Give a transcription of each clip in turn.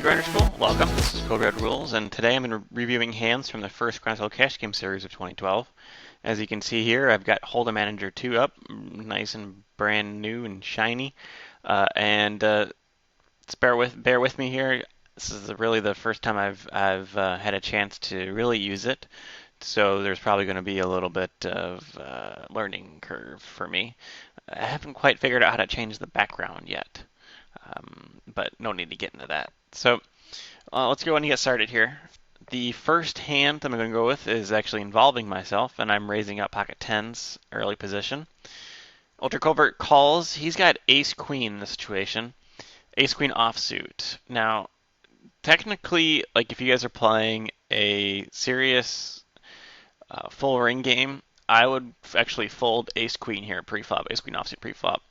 Grinder School. Welcome. This is CodeRed Rules, and today I'm reviewing hands from the first CodeRed Cash Game Series of 2012. As you can see here, I've got Hold'em Manager 2 up, nice and brand new and shiny. Bear with me here. This is really the first time I've had a chance to really use it, so there's probably going to be a little bit of learning curve for me. I haven't quite figured out how to change the background yet. But no need to get into that. So let's go ahead and get started here. The first hand I'm going to go with is actually involving myself, and I'm raising up pocket tens, early position. Ultra Covert calls. He's got ace queen in this situation. Ace queen offsuit. Now, technically, like if you guys are playing a serious full ring game, I would actually fold ace queen here pre-flop, ace queen offsuit pre-flop.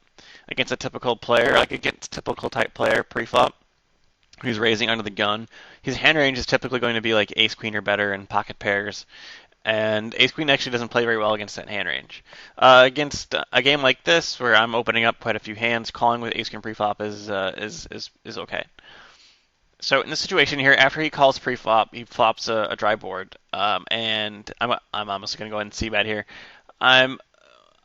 Against a typical player, like against typical type player pre-flop, who's raising under the gun, his hand range is typically going to be like ace queen or better in pocket pairs, and ace queen actually doesn't play very well against that hand range. Against a game like this, where I'm opening up quite a few hands, calling with ace queen pre-flop is okay. So in this situation here, after he calls pre-flop, he flops a dry board, and I'm almost going to go ahead and see bet here.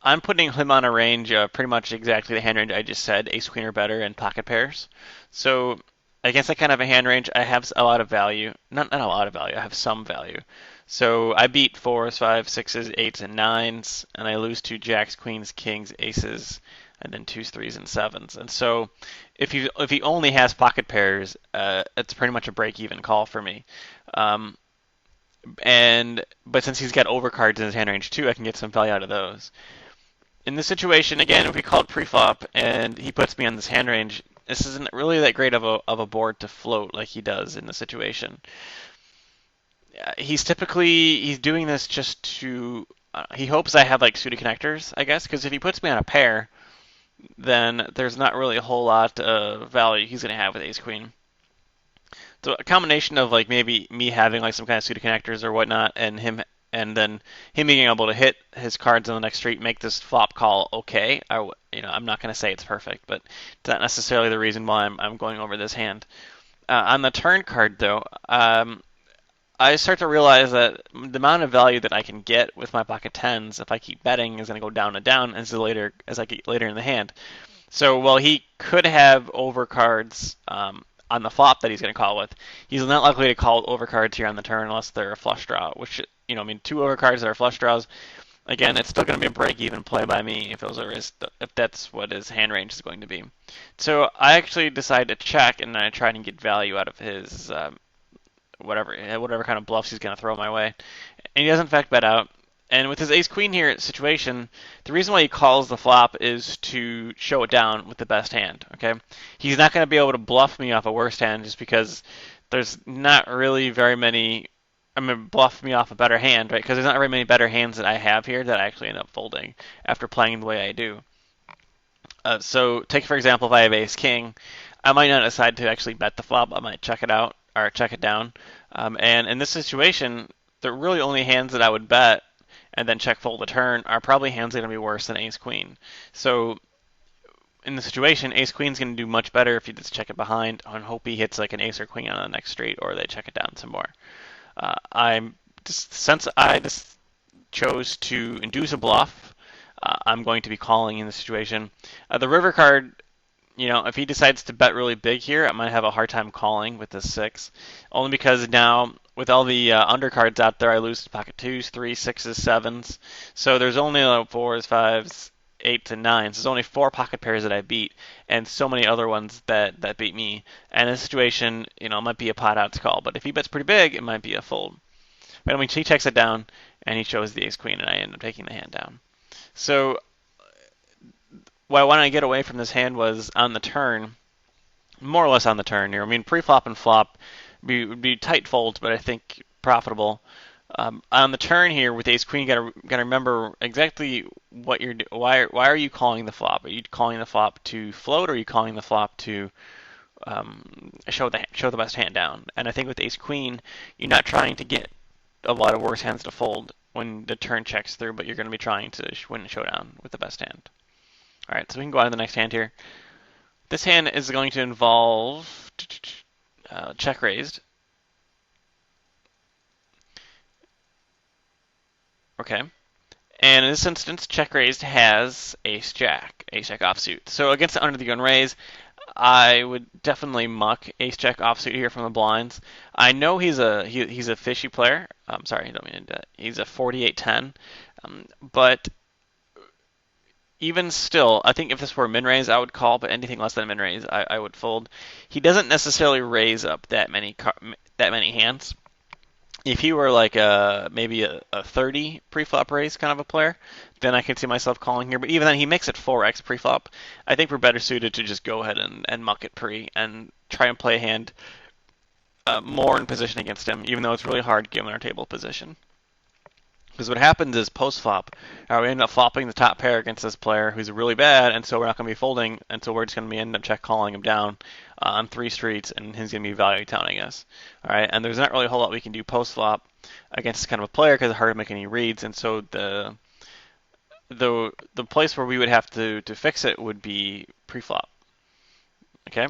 I'm putting him on a range of pretty much exactly the hand range I just said, ace queen or better and pocket pairs. So against that kind of a hand range, I have a lot of value. Not a lot of value, I have some value. So I beat 4s, 5s, 6s, 8s, and 9s, and I lose to jacks, queens, kings, aces, and then 2s, 3s, and 7s. And so if he only has pocket pairs, it's pretty much a break-even call for me. But since he's got overcards in his hand range too, I can get some value out of those. In this situation, again, if we call it pre-flop and he puts me on this hand range, this isn't really that great of a board to float like he does in the situation. He's doing this just to he hopes I have like suited connectors, I guess, because if he puts me on a pair, then there's not really a whole lot of value he's going to have with ace queen. So a combination of like maybe me having like some kind of suited connectors or whatnot, and then him being able to hit his cards on the next street, make this flop call okay. I'm not going to say it's perfect, but it's not necessarily the reason why I'm going over this hand. On the turn card, though, I start to realize that the amount of value that I can get with my pocket tens, if I keep betting, is going to go down and down as I get later in the hand. So while he could have overcards on the flop that he's going to call with, he's not likely to call overcards here on the turn unless they're a flush draw, which, two overcards that are flush draws, again, it's still going to be a break-even play by me if that's what his hand range is going to be. So I actually decide to check, and I try and get value out of his whatever kind of bluffs he's going to throw my way. And he does in fact bet out. And with his ace-queen here situation, the reason why he calls the flop is to show it down with the best hand, okay? He's not going to be able to bluff me off a worst hand just because there's not really very many... bluff me off a better hand, right? Because there's not very many better hands that I have here that I actually end up folding after playing the way I do. So take, for example, if I have ace-king, I might not decide to actually bet the flop. I might check it out or check it down. And in this situation, the really only hands that I would bet and then check fold the turn are probably hands that are going to be worse than ace-queen. So in the situation, ace-queen's going to do much better if you just check it behind and hope he hits like an ace or queen on the next street, or they check it down some more. Since I just chose to induce a bluff, I'm going to be calling in this situation. The river card, if he decides to bet really big here, I might have a hard time calling with this 6. Only because now, with all the undercards out there, I lose to pocket 2s, 3s, 6s, 7s. So there's only 4s, 5s, 8s, and 9s. There's only 4 pocket pairs that I beat, and so many other ones that beat me. And in this situation, it might be a pot outs call. But if he bets pretty big, it might be a fold. But he checks it down, and he shows the ace-queen, and I end up taking the hand down. So what I wanted to get away from this hand was on the turn, more or less on the turn here. Pre-flop and flop would be tight folds, but I think profitable. On the turn here with ace queen, you gotta remember exactly what you're doing. Why are you calling the flop? Are you calling the flop to float, or are you calling the flop to show the best hand down? And I think with ace queen, you're not trying to get a lot of worse hands to fold when the turn checks through, but you're going to be trying to win a showdown with the best hand. Alright, so we can go on to the next hand here. This hand is going to involve check raised. Okay. And in this instance, check raised has ace jack offsuit. So against the under the gun raise, I would definitely muck ace jack offsuit here from the blinds. I know he's a fishy player. I'm sorry, I don't mean to. He's a 48-10, but even still, I think if this were min raise, I would call, but anything less than min raise, I would fold. He doesn't necessarily raise up that many hands. If he were like maybe a 30 preflop raise kind of a player, then I could see myself calling here. But even then, he makes it 4x preflop. I think we're better suited to just go ahead and muck it pre and try and play a hand more in position against him, even though it's really hard given our table position. Because what happens is post-flop, we end up flopping the top pair against this player who's really bad, and so we're not going to be folding, and so we're just going to be end up check calling him down on 3 streets, and he's going to be value counting us. All right, and there's not really a whole lot we can do post-flop against this kind of a player because it's hard to make any reads, and so the place where we would have to fix it would be pre-flop. Okay.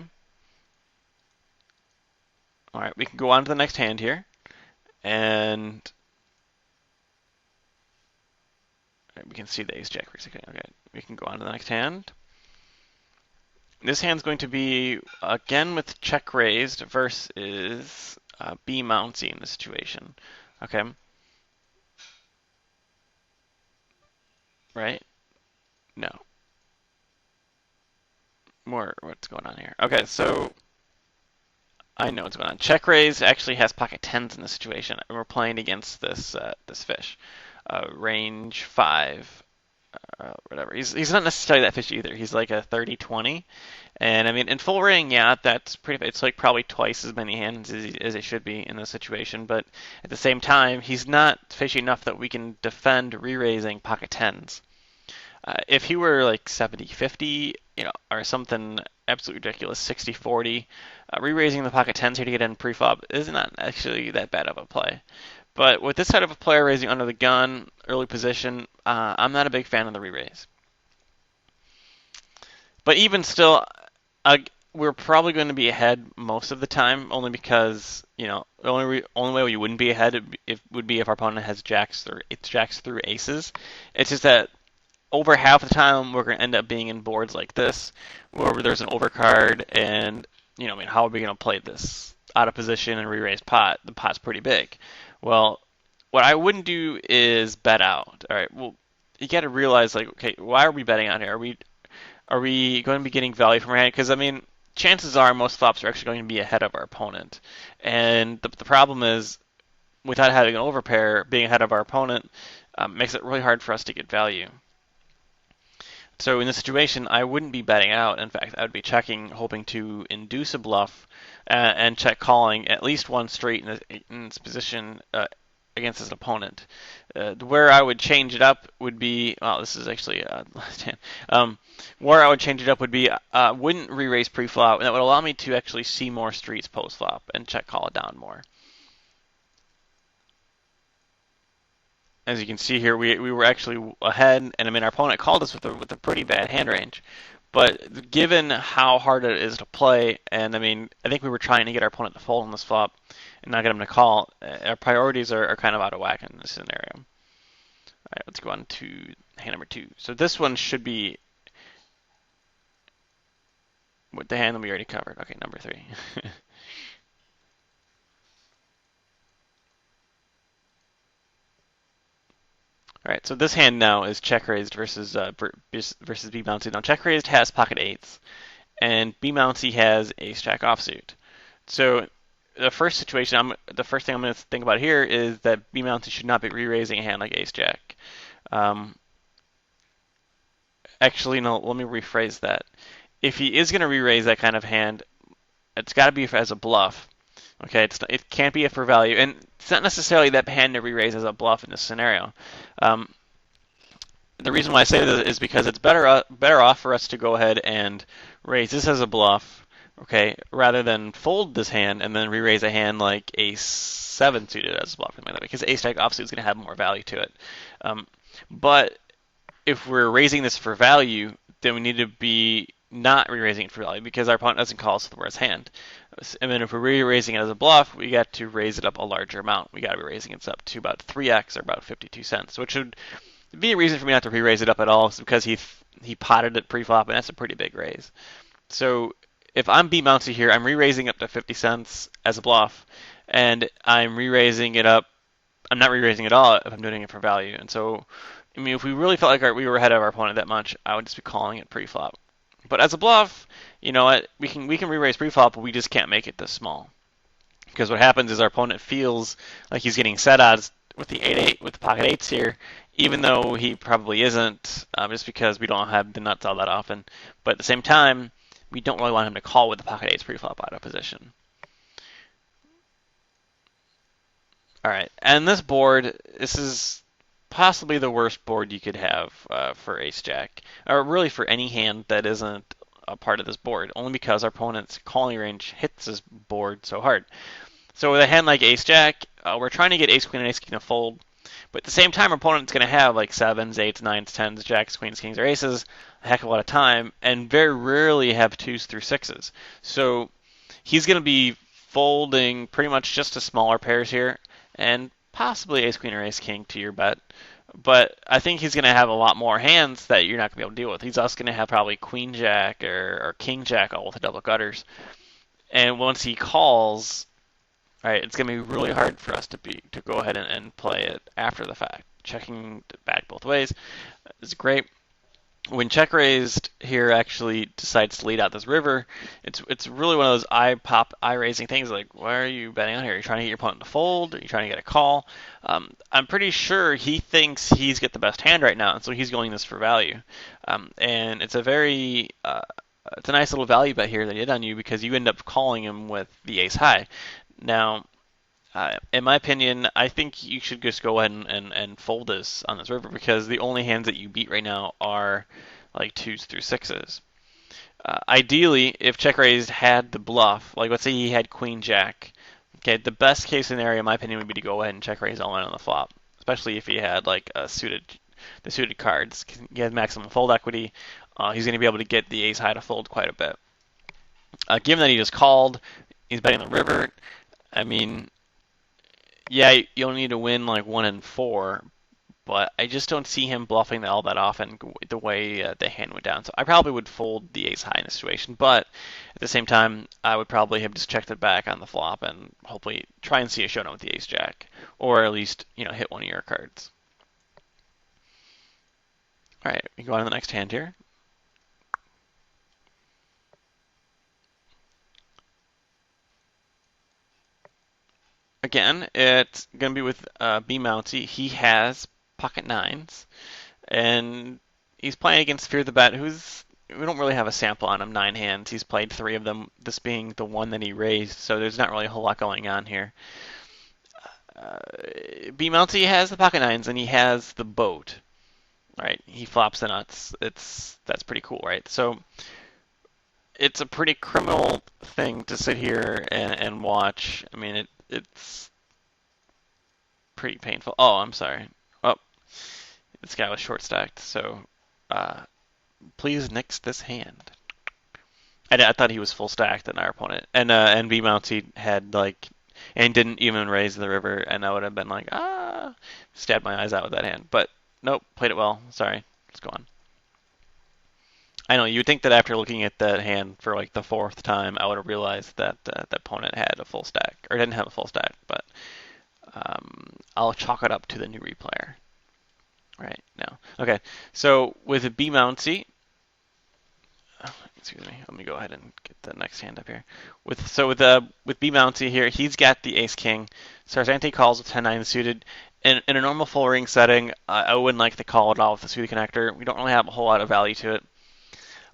All right, we can go on to the next hand here, and we can see the ace jack raise. Okay, we can go on to the next hand. This hand's going to be again with check raised versus B mountsy in this situation. Okay. Right? No. More what's going on here. Okay, so I know what's going on. Check raise actually has pocket tens in this situation, and we're playing against this this fish, range 5, whatever. He's not necessarily that fishy either. He's like a 30-20, and I mean in full ring, yeah, that's pretty. It's like probably twice as many hands as it should be in this situation. But at the same time, he's not fishy enough that we can defend re-raising pocket tens. If he were like 70-50, or something absolutely ridiculous, 60-40, re-raising the pocket tens here to get in pre-flop is not actually that bad of a play. But with this side of a player raising under the gun, early position, I'm not a big fan of the re-raise. But even still, we're probably going to be ahead most of the time, only because the only way we wouldn't be ahead would be if our opponent has jacks through aces. It's just that over half the time we're going to end up being in boards like this, where there's an overcard, and how are we going to play this out of position and re-raise pot? The pot's pretty big. Well, what I wouldn't do is bet out. All right, well, you got to realize, like, okay, why are we betting out here? Are we going to be getting value from our hand? Because I mean, chances are most flops are actually going to be ahead of our opponent, and the problem is, without having an overpair, being ahead of our opponent makes it really hard for us to get value. So in this situation, I wouldn't be betting out. In fact, I would be checking, hoping to induce a bluff and check calling at least one straight in this position against his opponent. Where I would change it up would be, well, this is actually last hand. Where I would change it up would be, wouldn't re-raise pre-flop, and that would allow me to actually see more streets post-flop and check call it down more. As you can see here, we were actually ahead, and I mean our opponent called us with a pretty bad hand range. But given how hard it is to play, and I mean I think we were trying to get our opponent to fold on this flop and not get him to call, our priorities are kind of out of whack in this scenario. All right, let's go on to hand number 2. So this one should be with the hand that we already covered. Okay, number 3. All right, so this hand now is check raised versus B mountsy. Now check raised has pocket eights, and B mountsy has ace jack offsuit. So the first thing I'm going to think about here is that B mountsy should not be re-raising a hand like ace jack. Actually, no. Let me rephrase that. If he is going to re-raise that kind of hand, it's got to be as a bluff. Okay, it can't be a for value, and it's not necessarily that hand to re-raise as a bluff in this scenario. The reason why I say this is because it's better off for us to go ahead and raise this as a bluff, okay, rather than fold this hand and then re-raise a hand like ace 7 suited as a bluff, because ace jack offsuit is going to have more value to it. But if we're raising this for value, then we need to be not re-raising it for value because our opponent doesn't call us with the worst hand. And then if we're re-raising it as a bluff, we got to raise it up a larger amount. We got to be raising it up to about 3x or about 52 cents, which would be a reason for me not to re-raise it up at all, is because he potted it pre-flop, and that's a pretty big raise. So if I'm B Mounty here, I'm re-raising up to 50 cents as a bluff, and I'm re-raising it up. I'm not re-raising at all if I'm doing it for value. And so, I mean, if we really felt like we were ahead of our opponent that much, I would just be calling it pre-flop. But as a bluff, you know what? We can re-raise pre-flop, but we just can't make it this small. Because what happens is our opponent feels like he's getting set odds with the 8-8 with the pocket eights here, even though he probably isn't, just because we don't have the nuts all that often. But at the same time, we don't really want him to call with the pocket eights pre-flop out of position. All right, and this board, this is possibly the worst board you could have for Ace Jack, or really for any hand that isn't a part of this board, only because our opponent's calling range hits this board so hard. So with a hand like Ace Jack, we're trying to get Ace Queen and Ace King to fold, but at the same time, our opponent's going to have like 7s, 8s, 9s, 10s, Jacks, Queens, Kings, or Aces a heck of a lot of time, and very rarely have 2s through 6s. So he's going to be folding pretty much just the smaller pairs here, and possibly Ace Queen or Ace King to your bet. But I think he's going to have a lot more hands that you're not going to be able to deal with. He's also going to have probably Queen Jack or King Jack all with the double gutters. And once he calls, right, it's going to be really hard for us to go ahead and play it after the fact. Checking back both ways is great. When check raised here actually decides to lead out this river, it's really one of those eye raising things. Like, why are you betting on here? Are you trying to get your opponent to fold? Are you trying to get a call? I'm pretty sure he thinks he's got the best hand right now, and so he's going this for value. And it's a very it's a nice little value bet here that he did on you, because you end up calling him with the ace high. Now, in my opinion, I think you should just go ahead and fold this on this river, because the only hands that you beat right now are like 2s through 6s. Ideally, if check raised had the bluff, like let's say he had Queen Jack, okay, the best case scenario, in my opinion, would be to go ahead and check raise all in on the flop, especially if he had like the suited cards. He has maximum fold equity. He's going to be able to get the ace high to fold quite a bit. Given that he just called, he's betting the river. I mean, yeah, you'll need to win like 1 and 4, but I just don't see him bluffing all that often the way the hand went down. So I probably would fold the ace high in this situation, but at the same time, I would probably have just checked it back on the flop and hopefully try and see a showdown with the ace jack, or at least hit one of your cards. All right, we go on to the next hand here. Again, it's going to be with B Mounty. He has pocket 9s, and he's playing against Fear the Bet, we don't really have a sample on him, 9 hands. He's played 3 of them, this being the one that he raised, so there's not really a whole lot going on here. B Mounty has the pocket 9s, and he has the boat. Right, he flops the nuts. That's pretty cool, right? So it's a pretty criminal thing to sit here and watch. I mean, it's pretty painful. Oh, I'm sorry. Oh, this guy was short stacked, so please nix this hand. I thought he was full stacked than our opponent, and B Mounty had like, and didn't even raise the river, and I would have been like, stabbed my eyes out with that hand. But nope, played it well. Sorry, let's go on. I know, you'd think that after looking at that hand for like the 4th time, I would have realized that the opponent had a full stack, or didn't have a full stack, but I'll chalk it up to the new replayer. Right, now. Okay, so with B Mounty, excuse me, let me go ahead and get the next hand up here. With B Mounty here, he's got the ace king. Sarzante calls with 10-9 suited. In a normal full ring setting, I wouldn't like to call it all with the suited connector. We don't really have a whole lot of value to it.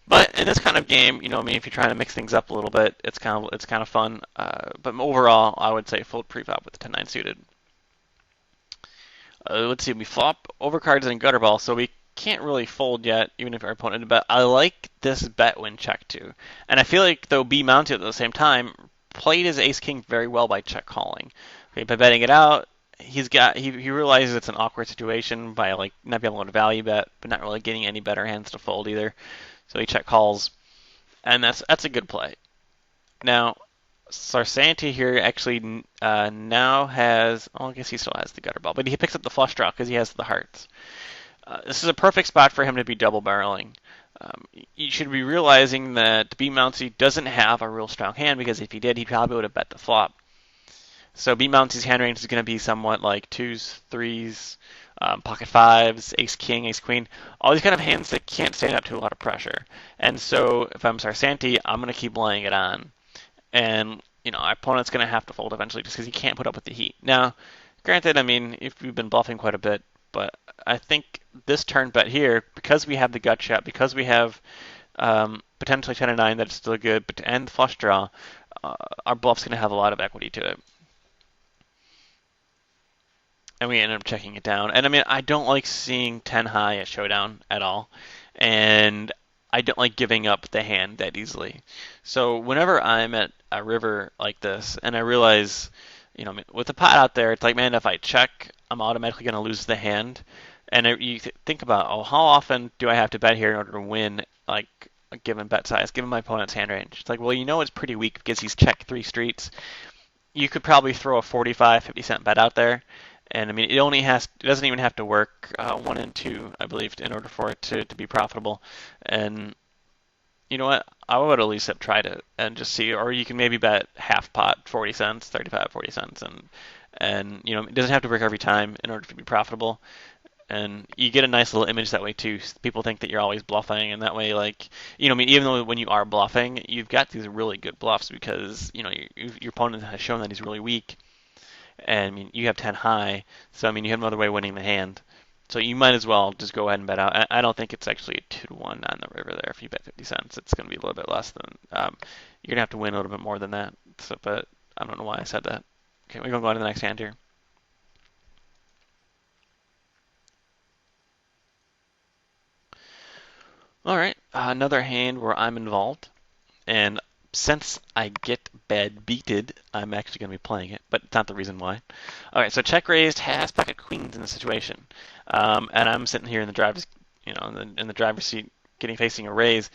But in this kind of game, I mean, if you're trying to mix things up a little bit, it's kind of fun. But overall, I would say fold pre-flop with the 10-9 suited. Let's see, we flop overcards and gutter ball, so we can't really fold yet, even if our opponent bet. I like this bet when check too, and I feel like though B Mounty at the same time played his ace king very well by check calling. Okay, by betting it out, he realizes it's an awkward situation by like not being able to value bet, but not really getting any better hands to fold either. So he check calls. and that's a good play. Now, Sarsanti here actually now has, oh, I guess he still has the gutter ball, but he picks up the flush draw because he has the hearts. This is a perfect spot for him to be double barreling. You should be realizing that B Mouncy doesn't have a real strong hand because if he did, he probably would have bet the flop. So B Mouncy's hand range is going to be somewhat like twos, threes, pocket fives, ace king, ace queen, all these kind of hands that can't stand up to a lot of pressure. And so if I'm Sarsanti, I'm going to keep laying it on. And our opponent's going to have to fold eventually just because he can't put up with the heat. Now, granted, I mean, if we've been bluffing quite a bit, but I think this turn bet here, because we have the gut shot, because we have potentially 10 and 9 that's still good, but and the flush draw, our bluff's going to have a lot of equity to it. And we ended up checking it down. And I mean, I don't like seeing 10 high at showdown at all. And I don't like giving up the hand that easily. So whenever I'm at a river like this and I realize, with the pot out there, it's like, man, if I check, I'm automatically going to lose the hand. And you think about, oh, how often do I have to bet here in order to win, like, a given bet size, given my opponent's hand range? It's like, well, it's pretty weak because he's checked 3 streets. You could probably throw a 45, 50-cent bet out there. And I mean, it doesn't even have to work 1 and 2, I believe, in order for it to be profitable. And you know what? I would at least have tried it and just see, or you can maybe bet half pot, 40 cents, 35, 40 cents, and it doesn't have to work every time in order to be profitable. And you get a nice little image that way too. People think that you're always bluffing, and that way, like, I mean, even though when you are bluffing, you've got these really good bluffs because your opponent has shown that he's really weak, and I mean, you have 10 high, so I mean, you have another way of winning the hand. So you might as well just go ahead and bet out. I don't think it's actually a 2-1 on the river there. If you bet 50 cents, it's going to be a little bit less than. You're going to have to win a little bit more than that. So, but I don't know why I said that. Okay, we're going to go on to the next hand here. All right, another hand where I'm involved. And since I get bad beated, I'm actually going to be playing it, but it's not the reason why. All right, so check raised has pocket queens in the situation, and I'm sitting here in the driver's, in the driver's seat, facing a raise.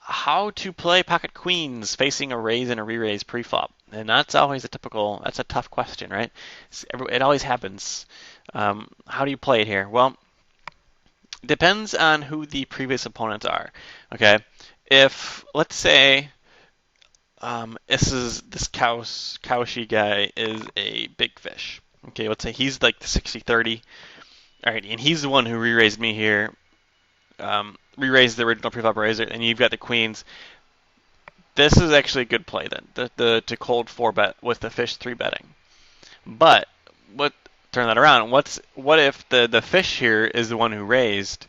How to play pocket queens facing a raise and a re-raise pre-flop, and that's always that's a tough question, right? It always happens. How do you play it here? Well, it depends on who the previous opponents are. Okay, if let's say this Kaushi guy is a big fish. Okay, let's say he's like the 60-30. All right, and he's the one who re-raised me here. Re-raised the original preflop raiser, and you've got the queens. This is actually a good play then, to cold 4-bet with the fish 3-betting. But turn that around. What if the fish here is the one who raised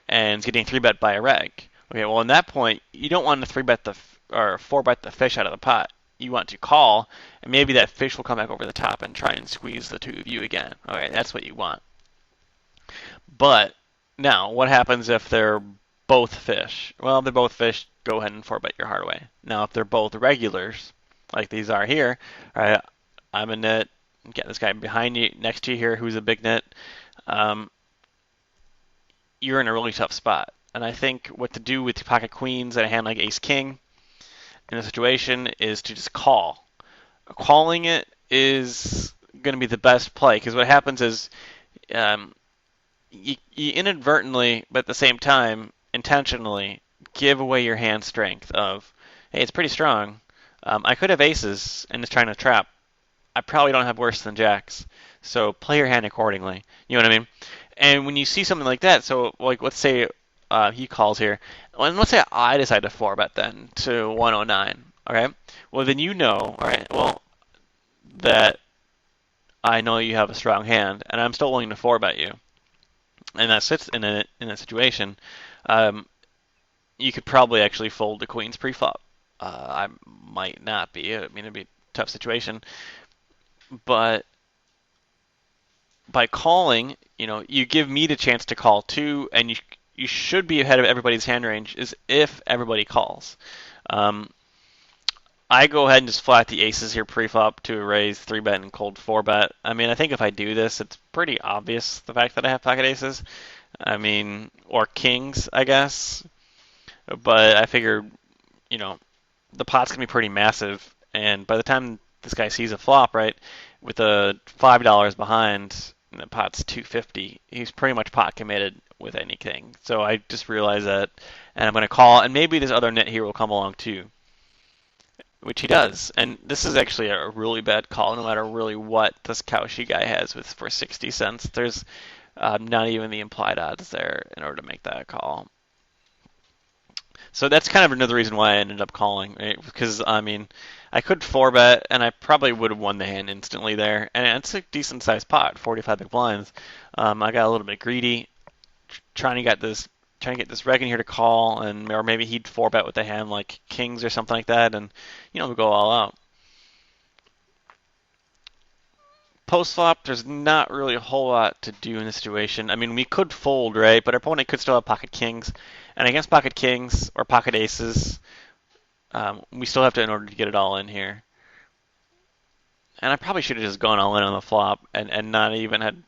and is getting 3-bet by a reg? Okay, well in that point you don't want to 3-bet or 4-bet the fish out of the pot. You want to call, and maybe that fish will come back over the top and try and squeeze the two of you again. Okay, that's what you want. But now, what happens if they're both fish? Well, if they're both fish, go ahead and 4-bet your heart away. Now, if they're both regulars, like these are here, all right, I'm a nit. Get this guy behind you, next to you here, who's a big nit. You're in a really tough spot. And I think what to do with pocket queens and a hand like ace king in a situation is to just call. Calling it is going to be the best play because what happens is you inadvertently, but at the same time, intentionally give away your hand strength of, hey, it's pretty strong. I could have aces and it's trying to trap. I probably don't have worse than jacks. So play your hand accordingly. You know what I mean? And when you see something like that, so like let's say he calls here, and let's say I decide to 4-bet then to 109. Okay, well then all right, well that I know you have a strong hand, and I'm still willing to 4-bet you, and that sits in a situation. You could probably actually fold the queens pre-flop. I might not be. I mean, it'd be a tough situation, but by calling, you give me the chance to call too, and you should be ahead of everybody's hand range is if everybody calls. I go ahead and just flat the aces here pre-flop to raise 3-bet and cold 4-bet. I mean, I think if I do this, it's pretty obvious the fact that I have pocket aces. I mean, or kings, I guess. But I figured you know, the pot's gonna be pretty massive, and by the time this guy sees a flop, right, with a $5 behind, and the pot's 250, he's pretty much pot committed with anything. So I just realized that, and I'm gonna call, and maybe this other net here will come along too, which he does. And this is actually a really bad call, no matter really what this Cauchy guy has with for 60 cents. There's not even the implied odds there in order to make that call. So that's kind of another reason why I ended up calling, right? Because I mean, I could four bet, and I probably would have won the hand instantly there. And it's a decent sized pot, 45 big blinds. I got a little bit greedy, trying to get this reg in here to call, and or maybe he'd four bet with a hand like kings or something like that, and we go all out. Post flop, there's not really a whole lot to do in this situation. I mean, we could fold, right? But our opponent could still have pocket kings, and against pocket kings or pocket aces, we still have to in order to get it all in here. And I probably should have just gone all in on the flop and not even had,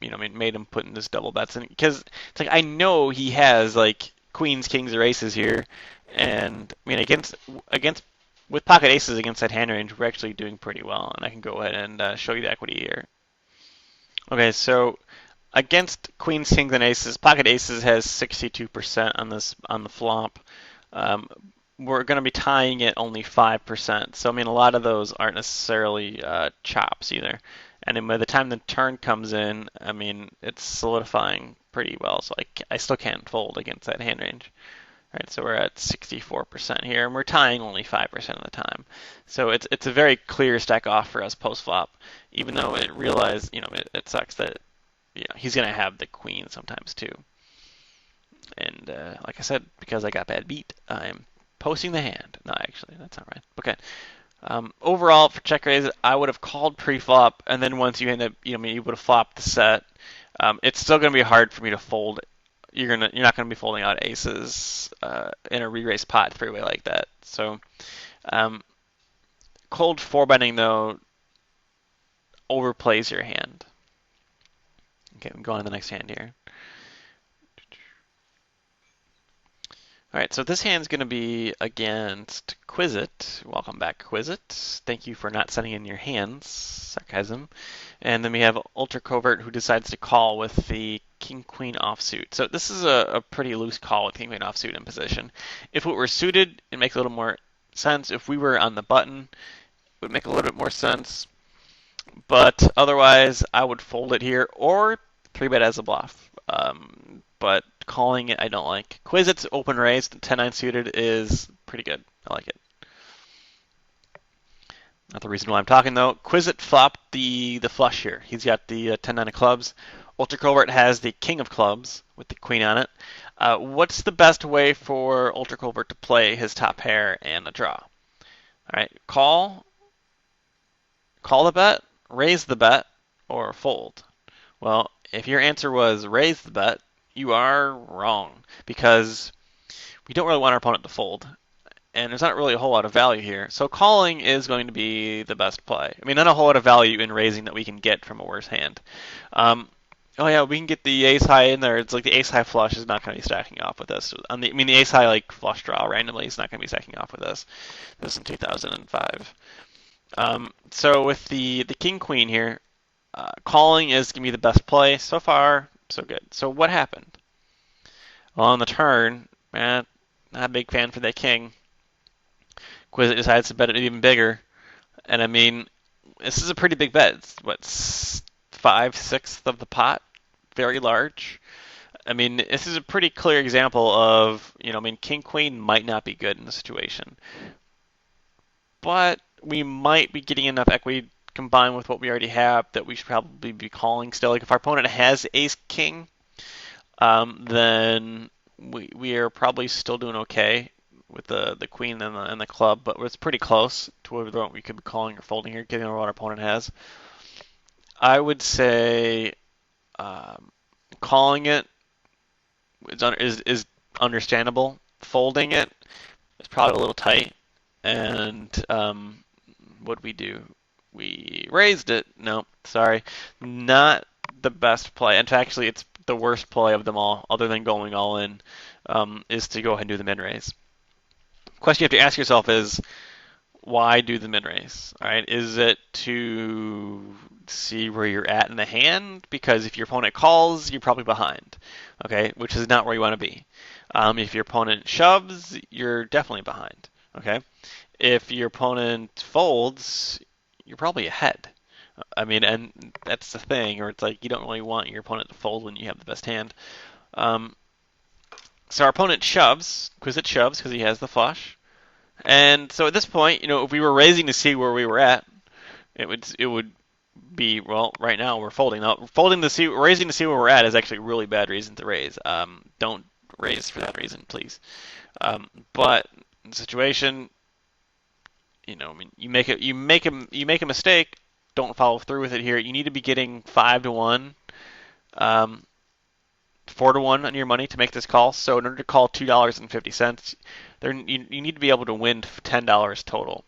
made him put in this double bets in, because it's like I know he has like queens, kings, or aces here, and I mean against with pocket aces against that hand range, we're actually doing pretty well, and I can go ahead and show you the equity here. Okay, so against queens, kings, and aces, pocket aces has 62% on the flop. Um, we're going to be tying it only 5%. So I mean, a lot of those aren't necessarily chops either. And then by the time the turn comes in, I mean, it's solidifying pretty well. So I still can't fold against that hand range. Right, so we're at 64% here, and we're tying only 5% of the time. So it's a very clear stack off for us post flop, even though it sucks that he's gonna have the queen sometimes too. And like I said, because I got bad beat, I'm posting the hand. No, actually, that's not right. Okay. Overall, for check raise, I would have called pre-flop, and then once you end up, you would have flopped the set. It's still gonna be hard for me to fold. You're not gonna be folding out aces in a re-raise pot three-way like that. So cold four betting though overplays your hand. Okay, I'm going to the next hand here. All right, so this hand's going to be against Quizit. Welcome back, Quizit. Thank you for not sending in your hands. Sarcasm. And then we have Ultra Covert, who decides to call with the King Queen offsuit. So this is a pretty loose call with King Queen offsuit in position. If it were suited, it makes a little more sense. If we were on the button, it would make a little bit more sense. But otherwise, I would fold it here or 3-bet as a bluff. But calling it, I don't like. Quizit's open raised, 10-9 suited is pretty good. I like it. Not the reason why I'm talking though. Quizit flopped the flush here. He's got the 10-9 of clubs. Ultra Covert has the king of clubs with the queen on it. What's the best way for Ultra Covert to play his top pair and a draw? All right, call the bet, raise the bet, or fold. Well, if your answer was raise the bet, you are wrong, because we don't really want our opponent to fold, and there's not really a whole lot of value here. So calling is going to be the best play. I mean, not a whole lot of value in raising that we can get from a worse hand. Oh yeah, we can get the ace high in there. It's like the ace high flush is not going to be stacking off with this. The ace high like flush draw randomly is not going to be stacking off with this. This is in 2005. So with the king queen here, calling is going to be the best play. So far, so good. So what happened? Well, on the turn, not a big fan for that king. Quizit decides to bet it even bigger. And I mean, this is a pretty big bet. It's what, 5/6 of the pot? Very large. I mean, this is a pretty clear example of, king queen might not be good in the situation. But we might be getting enough equity combined with what we already have that we should probably be calling still. Like if our opponent has ace king, then we are probably still doing okay with the queen and the club, but it's pretty close to whether we could be calling or folding here, given what our opponent has. I would say calling it is understandable. Folding it is probably a little tight. And what did we do? We raised it. No, sorry. Not the best play. In fact, actually, it's the worst play of them all, other than going all in, is to go ahead and do the mid raise. Question you have to ask yourself is, why do the min raise? All right, is it to see where you're at in the hand? Because if your opponent calls, you're probably behind. Okay, which is not where you want to be. If your opponent shoves, you're definitely behind. Okay, if your opponent folds, you're probably ahead. I mean, and that's the thing, or it's like you don't really want your opponent to fold when you have the best hand. Um, so our opponent shoves, Quizit shoves because he has the flush. And so at this point, if we were raising to see where we were at, it would be, well, right now we're folding. Now, raising to see where we're at is actually a really bad reason to raise. Don't raise for that reason, please. But in the situation, I mean, you make a mistake, don't follow through with it here. You need to be getting 5-1, 4-1 on your money to make this call. So in order to call $2.50, you need to be able to win $10 total.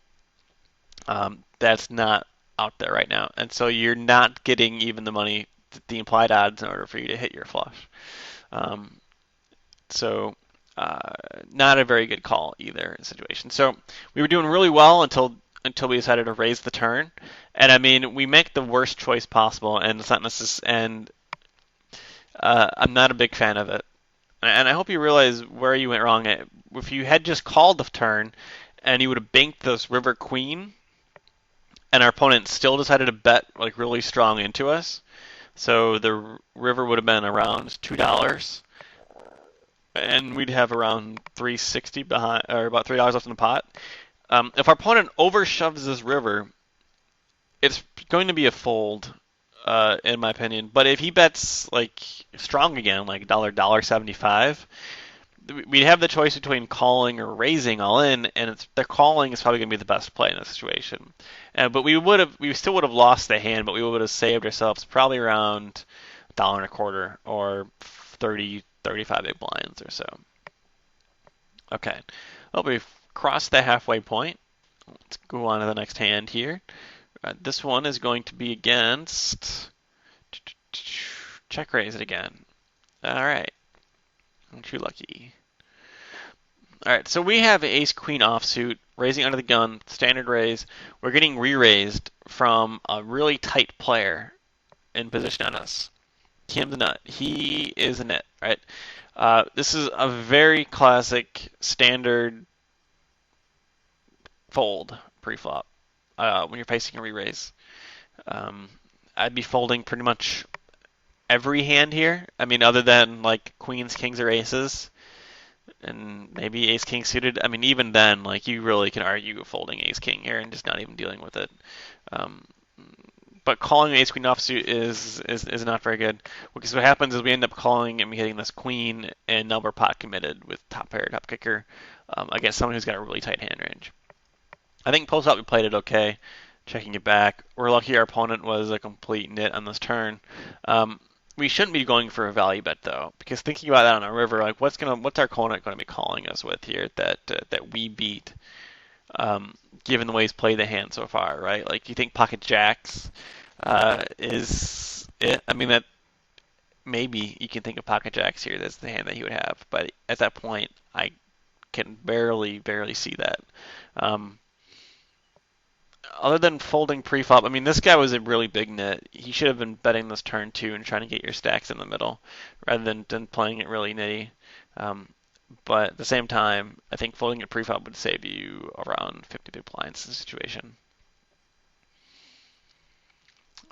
That's not out there right now, and so you're not getting even the money, the implied odds, in order for you to hit your flush. Um, so not a very good call either situation. So we were doing really well until we decided to raise the turn, and I mean we make the worst choice possible, and it's not necessary. And I'm not a big fan of it. And I hope you realize where you went wrong. If you had just called the turn, and you would have banked this river queen, and our opponent still decided to bet like really strong into us, so the river would have been around $2, and we'd have around 360 behind, or about $3 left in the pot. If our opponent overshoves this river, it's going to be a fold, in my opinion. But if he bets like strong again, like $1.75, we'd have the choice between calling or raising all in, and the calling is probably going to be the best play in this situation. But we still would have lost the hand, but we would have saved ourselves probably around $1.25 or 30, 35 big blinds or so. Okay, well, we've crossed the halfway point. Let's go on to the next hand here. This one is going to be against check raise it again. All right, aren't you lucky? All right, so we have ace queen offsuit, raising under the gun, standard raise. We're getting re-raised from a really tight player in position on us. Tim's a nut. He is a nit, right? This is a very classic standard fold pre-flop when you're facing a re-raise. I'd be folding pretty much every hand here. I mean, other than like queens, kings, or aces, and maybe ace king suited. I mean, even then, like you really can argue folding ace king here and just not even dealing with it. Um, but calling ace queen offsuit is not very good, because what happens is we end up calling and hitting this queen, and now we're pot committed with top pair, top kicker, against someone who's got a really tight hand range. I think post flop we played it okay, checking it back. We're lucky our opponent was a complete nit on this turn. We shouldn't be going for a value bet though, because thinking about that on a river, like what's our opponent going to be calling us with here that we beat, given the way he's played the hand so far, right? Like, do you think pocket jacks is it? I mean, that maybe you can think of pocket jacks here. That's the hand that he would have, but at that point, I can barely see that. Um, Other than folding pre-flop, I mean, this guy was a really big nit. He should have been betting this turn too and trying to get your stacks in the middle rather than playing it really nitty. But at the same time, I think folding it pre-flop would save you around 50 big blinds in the situation.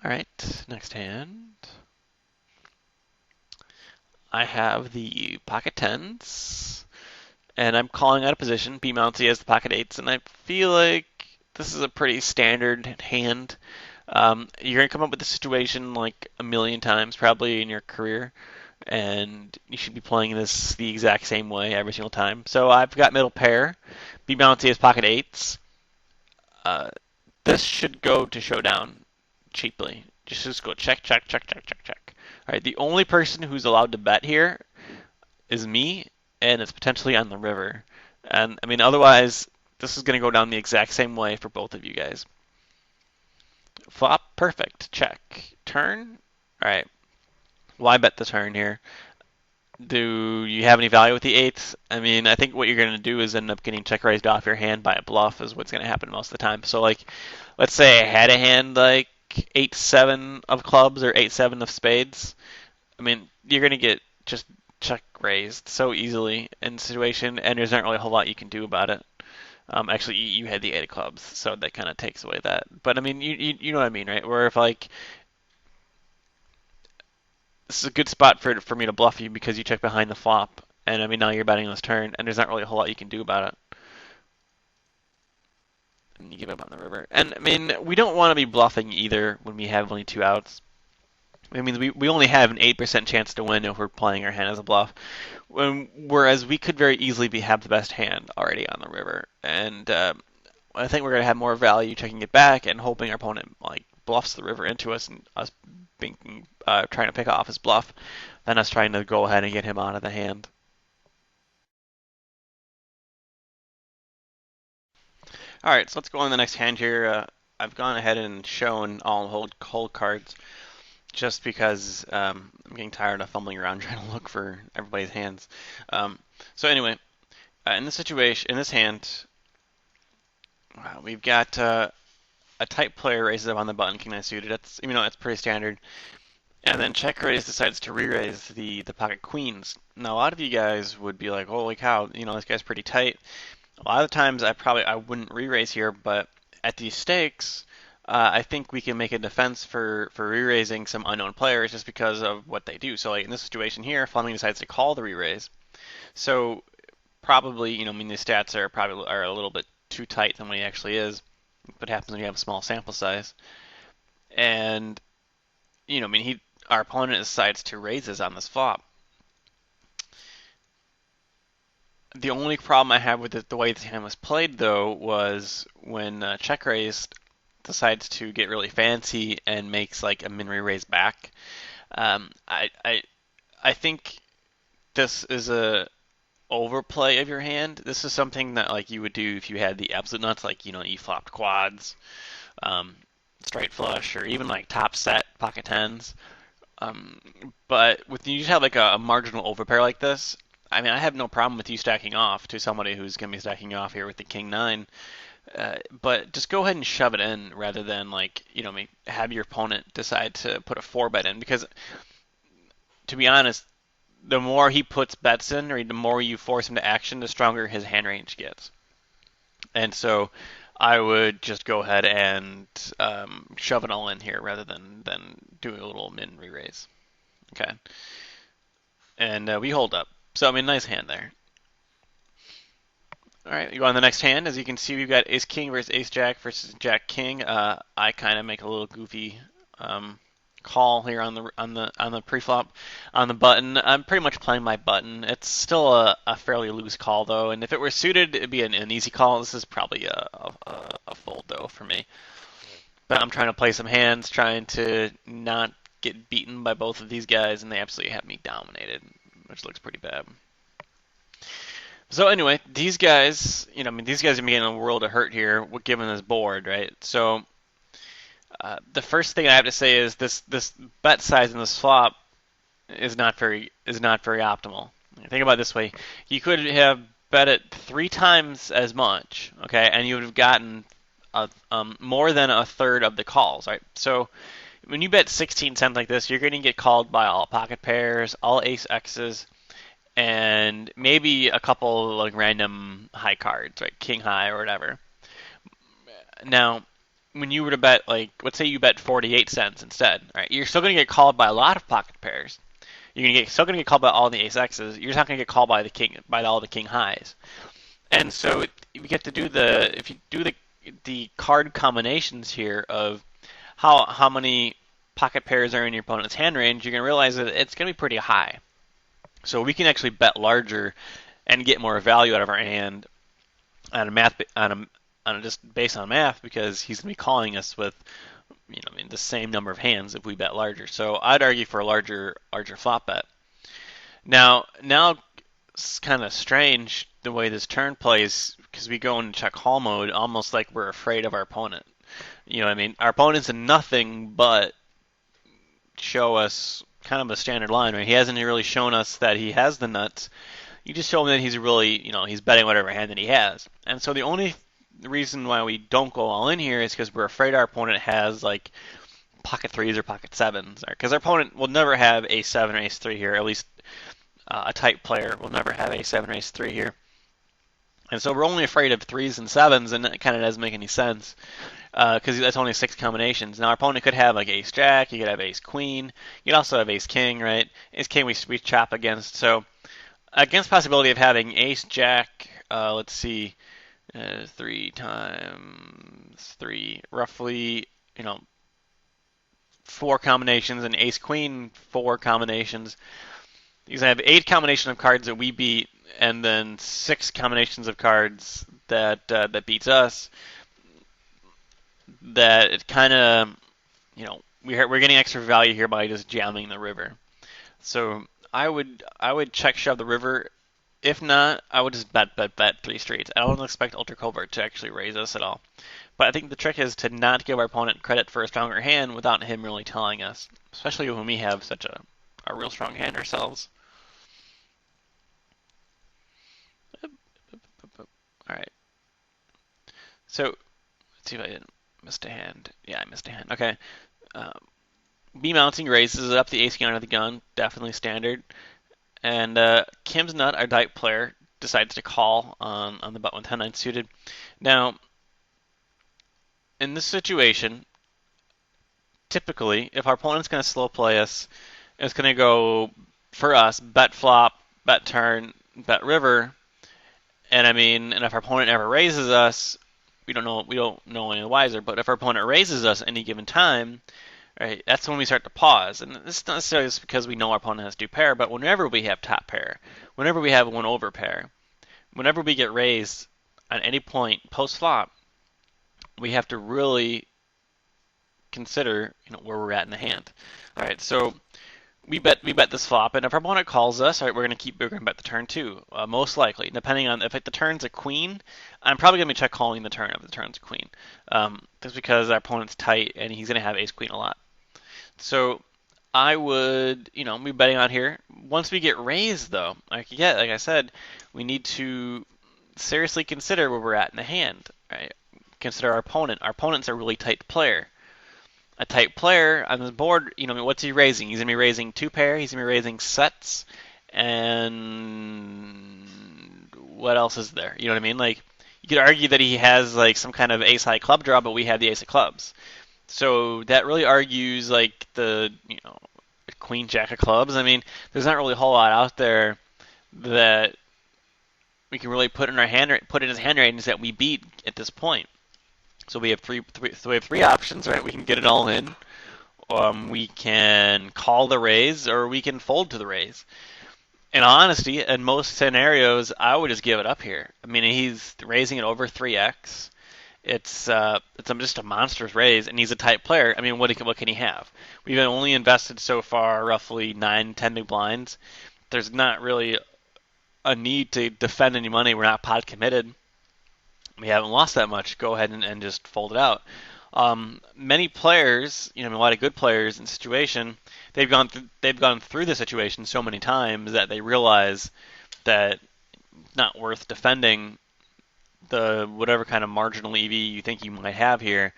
All right, next hand. I have the pocket tens, and I'm calling out a position. B Mounty has the pocket eights, and I feel like this is a pretty standard hand. You're going to come up with this situation like a million times probably in your career, and you should be playing this the exact same way every single time. So I've got middle pair. B Bounty has pocket eights. This should go to showdown cheaply. Just go check, check, check, check, check, check. All right, the only person who's allowed to bet here is me, and it's potentially on the river. And I mean, otherwise, this is going to go down the exact same way for both of you guys. Flop, perfect, check. Turn, all right. Why bet the turn here? Do you have any value with the eights? I mean, I think what you're going to do is end up getting check raised off your hand by a bluff is what's going to happen most of the time. So like, let's say I had a hand like 8-7 of clubs or 8-7 of spades. I mean, you're going to get just check raised so easily in the situation, and there's not really a whole lot you can do about it. Actually, you had the eight of clubs, so that kind of takes away that. But I mean, you know what I mean, right? Where if like this is a good spot for me to bluff you because you check behind the flop, and I mean now you're betting on this turn, and there's not really a whole lot you can do about it. And you give up on the river, and I mean we don't want to be bluffing either when we have only two outs. I mean we only have an 8% chance to win if we're playing our hand as a bluff, whereas we could very easily have the best hand already on the river, and I think we're gonna have more value checking it back and hoping our opponent like bluffs the river into us and us being trying to pick off his bluff than us trying to go ahead and get him out of the hand. All right, so let's go on to the next hand here. I've gone ahead and shown all hold cards just because I'm getting tired of fumbling around trying to look for everybody's hands. Um, so anyway, in this situation, in this hand, we've got a type player raises up on the button, king nine suited. That's pretty standard. And then check raise decides to re-raise the pocket queens. Now a lot of you guys would be like, holy cow, this guy's pretty tight. A lot of the times I wouldn't re-raise here, but at these stakes, I think we can make a defense for re-raising some unknown players just because of what they do. So like in this situation here, Fleming decides to call the re-raise. So probably, the stats are a little bit too tight than what he actually is. What happens when you have a small sample size? And our opponent decides to raise this on this flop. The only problem I have with the way this hand was played, though, was when check raised decides to get really fancy and makes like a min re-raise back. I think this is a overplay of your hand. This is something that like you would do if you had the absolute nuts, like you flopped quads, um, straight flush, or even like top set pocket tens. But with you just have like a marginal overpair like this, I mean, I have no problem with you stacking off to somebody who's going to be stacking off here with the king nine. But just go ahead and shove it in rather than like have your opponent decide to put a four bet in because to be honest, the more he puts bets in or the more you force him to action, the stronger his hand range gets. And so I would just go ahead and shove it all in here rather than do a little min re-raise. Okay. And we hold up. So, I mean, nice hand there. All right, we go on the next hand. As you can see, we've got Ace King versus Ace Jack versus Jack King. I kind of make a little goofy call here on the preflop on the button. I'm pretty much playing my button. It's still a fairly loose call though, and if it were suited, it'd be an easy call. This is probably a fold though for me. But I'm trying to play some hands, trying to not get beaten by both of these guys, and they absolutely have me dominated, which looks pretty bad. So anyway, these guys, these guys are getting a world of hurt here, given this board, right? So the first thing I have to say is this bet size in this flop is not very optimal. Think about it this way: you could have bet it 3 times as much, okay, and you would have gotten more than a third of the calls, right? So when you bet 16 cents like this, you're going to get called by all pocket pairs, all ace X's, and maybe a couple like random high cards, right? King high or whatever. Now, when you were to bet, like, let's say you bet 48 cents instead, right? You're still going to get called by a lot of pocket pairs. Still going to get called by all the ace X's. You're just not going to get called by all the king highs. And so you get to do if you do the card combinations here of how many pocket pairs are in your opponent's hand range, you're going to realize that it's going to be pretty high. So we can actually bet larger and get more value out of our hand just based on math because he's going to be calling us with the same number of hands if we bet larger. So I'd argue for a larger flop bet. Now it's kind of strange the way this turn plays because we go into check call mode almost like we're afraid of our opponent. Our opponent's in nothing but show us kind of a standard line, right? He hasn't really shown us that he has the nuts. You just show him that he's really, he's betting whatever hand that he has. And so the only reason why we don't go all in here is because we're afraid our opponent has like pocket threes or pocket sevens, because our opponent will never have ace seven or ace three here. At least a tight player will never have ace seven or ace three here. And so we're only afraid of threes and sevens, and that kind of doesn't make any sense because that's only six combinations. Now our opponent could have like ace jack, he could have ace queen, you'd also have ace king, right? Ace king we chop against. So against possibility of having ace jack, let's see, 3 times 3, roughly, four combinations, and ace queen, four combinations. Because I have 8 combinations of cards that we beat, and then 6 combinations of cards that beats us. That it kind of, we're getting extra value here by just jamming the river. So I would check shove the river. If not, I would just bet 3 streets. I don't expect Ultra Covert to actually raise us at all. But I think the trick is to not give our opponent credit for a stronger hand without him really telling us, especially when we have such a real strong hand ourselves. All right. So let's see if I didn't miss a hand. Yeah, I missed a hand. Okay. B mounting raises up the ace king under the gun, definitely standard. And Kim's nut, our dice player, decides to call on the button with 10-9 suited. Now, in this situation, typically, if our opponent's going to slow play us, it's going to go, for us, bet flop, bet turn, bet river. And and if our opponent ever raises us, we don't know any wiser. But if our opponent raises us any given time, right, that's when we start to pause. And this is not necessarily just because we know our opponent has 2 pair, but whenever we have top pair, whenever we have 1 over pair, whenever we get raised at any point post flop, we have to really consider where we're at in the hand. All right, so we bet this flop, and if our opponent calls us, all right, we're going to bet the turn too, most likely. Depending on if the turn's a queen, I'm probably going to be check calling the turn if the turn's a queen, just because our opponent's tight and he's going to have ace queen a lot. So I would, be betting on here. Once we get raised, though, like I said, we need to seriously consider where we're at in the hand. Right? Consider our opponent. Our opponent's a really tight player. A tight player on the board, what's he raising? He's going to be raising 2 pair. He's going to be raising sets. And what else is there? You know what I mean? Like, you could argue that he has like some kind of ace high club draw, but we have the ace of clubs. So that really argues like the queen jack of clubs. There's not really a whole lot out there that we can really put in his hand ratings that we beat at this point. So we have three options, right? We can get it all in. We can call the raise, or we can fold to the raise. In honesty, in most scenarios, I would just give it up here. He's raising it over 3x. It's just a monstrous raise, and he's a tight player. What can he have? We've only invested so far roughly 9-10 big blinds. There's not really a need to defend any money. We're not pot committed. We haven't lost that much. Go ahead and just fold it out. Many players, a lot of good players in situation, they've gone through the situation so many times that they realize that it's not worth defending the whatever kind of marginal EV you think you might have here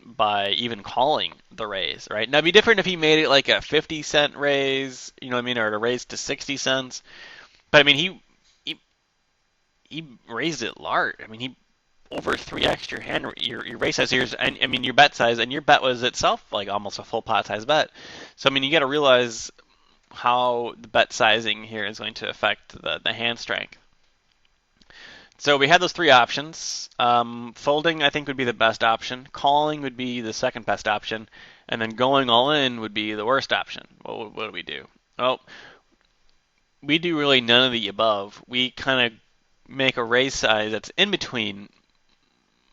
by even calling the raise, right? Now, it'd be different if he made it like a 50-cent raise, or a raise to 60 cents. But he raised it large. He over 3x your raise size here, and your bet size, and your bet was itself like almost a full pot size bet. So you got to realize how the bet sizing here is going to affect the hand strength. So we had those 3 options. Folding, I think, would be the best option. Calling would be the second best option, and then going all in would be the worst option. What do we do? Well, we do really none of the above. We kind of make a raise size that's in between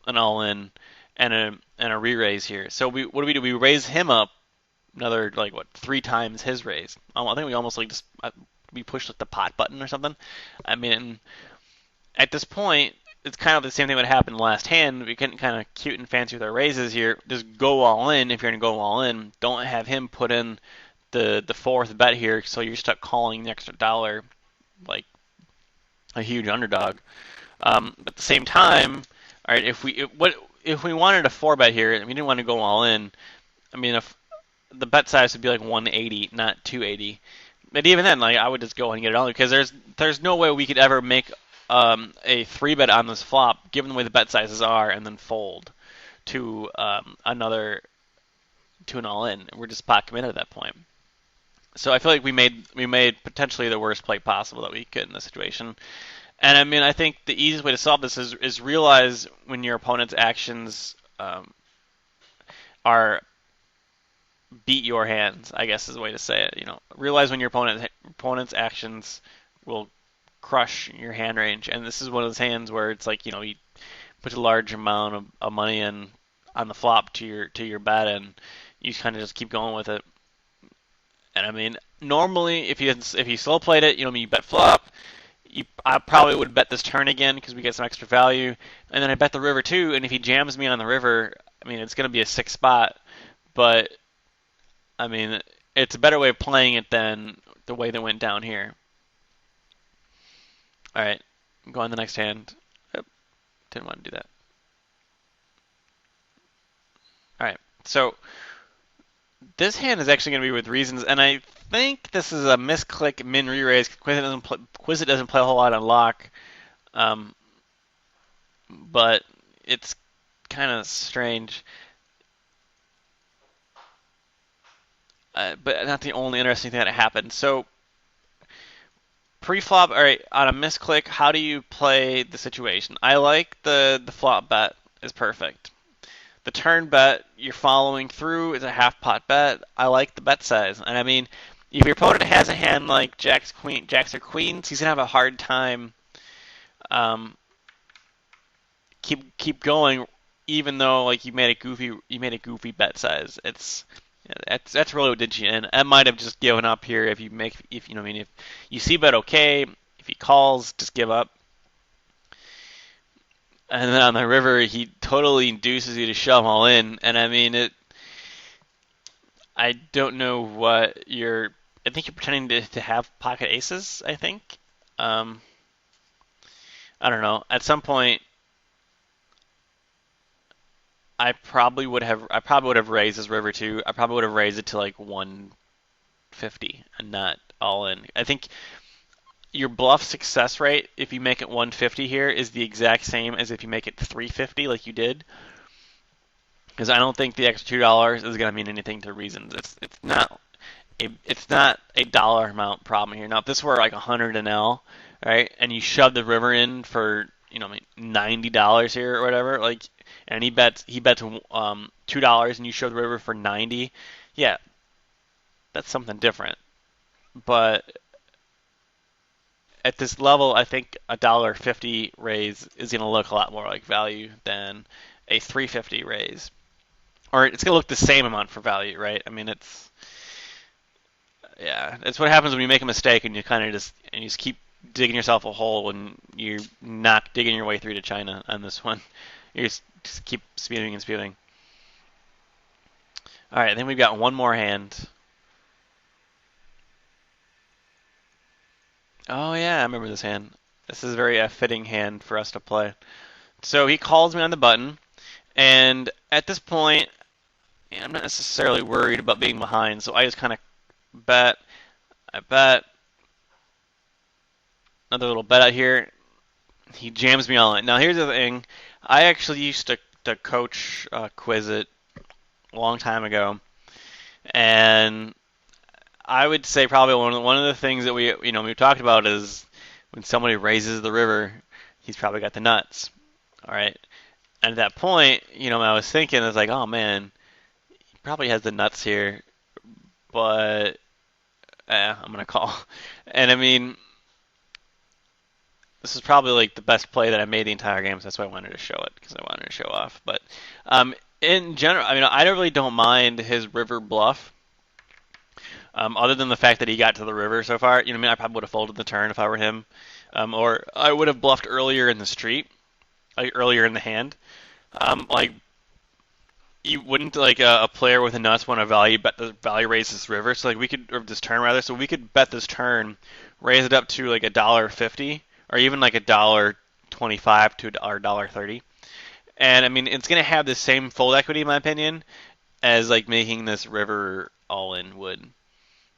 an all-in and a re-raise here. So what do? We raise him up another 3 times his raise. I think we almost we pushed the pot button or something. At this point, it's kind of the same thing that happened in the last hand. We can kind of cute and fancy with our raises here. Just go all in if you're going to go all in. Don't have him put in the fourth bet here, so you're stuck calling the extra dollar like a huge underdog. At the same time, all right, if we wanted a four bet here and we didn't want to go all in, I mean, if the bet size would be like 180, not 280. But even then, like I would just go and get it on because there's no way we could ever make a three bet on this flop, given the way the bet sizes are, and then fold to another to an all in. We're just pot committed at that point. So I feel like we made potentially the worst play possible that we could in this situation. And I mean, I think the easiest way to solve this is realize when your opponent's actions are beat your hands, I guess is the way to say it. Realize when your opponent's actions will crush your hand range, and this is one of those hands where it's like he puts a large amount of money in on the flop to your bet, and you kind of just keep going with it. And I mean, normally if he slow played it, you bet flop. I probably would bet this turn again because we get some extra value, and then I bet the river too. And if he jams me on the river, I mean it's going to be a 6 spot, but I mean, it's a better way of playing it than the way that went down here. All right, go on the next hand. Yep, didn't want to do that. All right, so this hand is actually going to be with reasons, and I think this is a misclick min re-raise. Quizit doesn't play a whole lot on lock, but it's kind of strange. But not the only interesting thing that happened. So pre-flop, all right, on a misclick, how do you play the situation? I like the flop bet is perfect. The turn bet, you're following through, is a half pot bet. I like the bet size. And I mean, if your opponent has a hand like jacks or queens, he's gonna have a hard time keep going, even though like you made a goofy bet size. That's really what did you, and I might have just given up here if you see bet okay, if he calls, just give up. And then on the river, he totally induces you to shove all in, and I mean I don't know what you're. I think you're pretending to have pocket aces. I think. I don't know. At some point, I probably would have raised this river too. I probably would have raised it to like 150 and not all in. I think your bluff success rate, if you make it 150 here, is the exact same as if you make it 350 like you did. Because I don't think the extra $2 is going to mean anything to reasons. It's not a dollar amount problem here. Now, if this were like 100 an L, right, and you shove the river in for $90 here or whatever, like, and he bets $2 and you shove the river for 90, yeah, that's something different. But at this level, I think a $1.50 raise is going to look a lot more like value than a $3.50 raise, or it's going to look the same amount for value, right? I mean, it's what happens when you make a mistake and you just keep digging yourself a hole and you're not digging your way through to China on this one. You just keep spewing and spewing. All right, then we've got one more hand. Oh yeah, I remember this hand. This is a very fitting hand for us to play. So he calls me on the button, and at this point, I'm not necessarily worried about being behind, so I just kind of bet. I bet. Another little bet out here. He jams me all in. Now here's the thing. I actually used to coach Quizit a long time ago, and I would say probably one of the things that we've talked about is when somebody raises the river, he's probably got the nuts. All right. And at that point, I was thinking, I was like, oh man, he probably has the nuts here, but I'm gonna call. And I mean, this is probably like the best play that I made the entire game, so that's why I wanted to show it, because I wanted to show off. But in general, I mean, I really don't mind his river bluff. Other than the fact that he got to the river so far, I probably would have folded the turn if I were him, or I would have bluffed earlier in the street, like earlier in the hand. Like You wouldn't like a player with a nuts want to value bet the value raise this river. So like we could or this turn rather. So we could bet this turn, raise it up to like $1.50 or even like $1.25 to $1.30. And I mean it's gonna have the same fold equity in my opinion as like making this river all in would.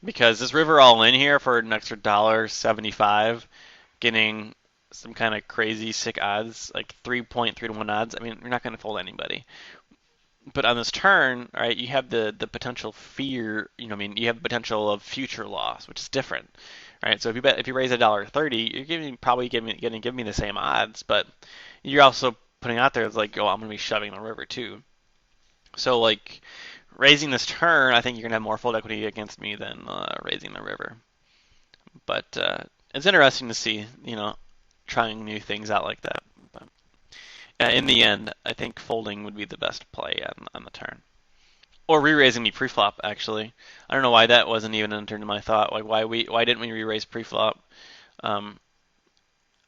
Because this river all in here for an extra $1.75, getting some kind of crazy sick odds, like 3.3 to 1 odds. I mean, you're not going to fold anybody. But on this turn, right, you have the potential fear, I mean, you have the potential of future loss, which is different. Right? So if you raise $1.30, you're going to give me the same odds, but you're also putting out there it's like, oh, I'm going to be shoving the river too. So like raising this turn, I think you're going to have more fold equity against me than raising the river. But it's interesting to see, trying new things out like that. But in the end, I think folding would be the best play on the turn. Or re-raising me pre-flop, actually. I don't know why that wasn't even entered into my thought. Like why didn't we re-raise pre-flop um,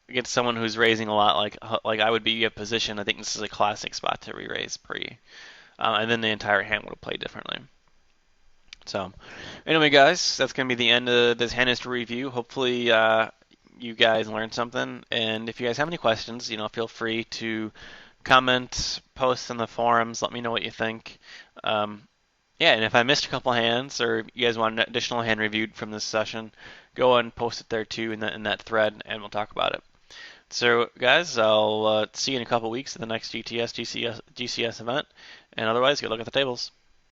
against someone who's raising a lot like I would be in position? I think this is a classic spot to re-raise pre, and then the entire hand would have played differently. So, anyway, guys, that's going to be the end of this hand history review. Hopefully, you guys learned something. And if you guys have any questions, feel free to comment, post in the forums. Let me know what you think. Yeah, and if I missed a couple hands or you guys want an additional hand reviewed from this session, go and post it there too in that thread, and we'll talk about it. So, guys, I'll see you in a couple weeks at the next GTS GCS event. And otherwise, good luck at the tables.